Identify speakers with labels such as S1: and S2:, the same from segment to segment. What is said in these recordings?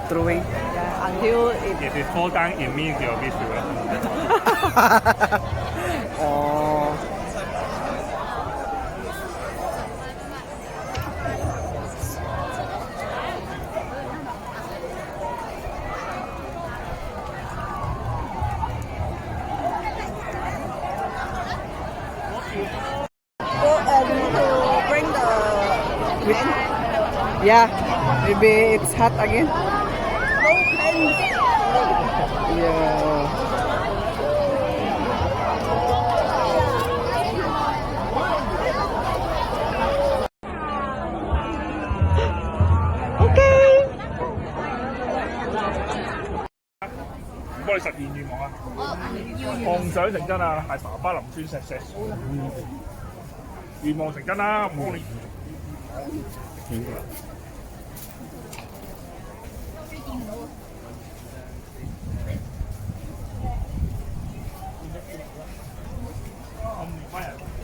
S1: drawing.
S2: Yeah, until it.
S3: If it fall down, it means you're visual.
S1: Oh.
S2: So, we need to bring the pen.
S1: Yeah, maybe it's hot again.
S2: No pens.
S1: Yeah. Okay.
S3: 幫你實現願望啊！夢想成真啊！係爸爸林村石石，願望成真啦！唔幫你。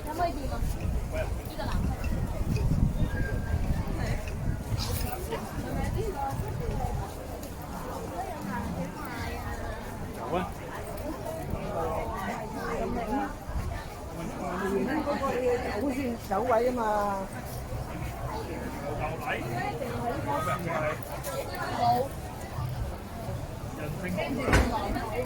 S4: 可唔可以掂啊？呢個藍色。
S3: 有啊！
S2: 好似走位啊嘛。
S3: 牛奶，冇人請你。人性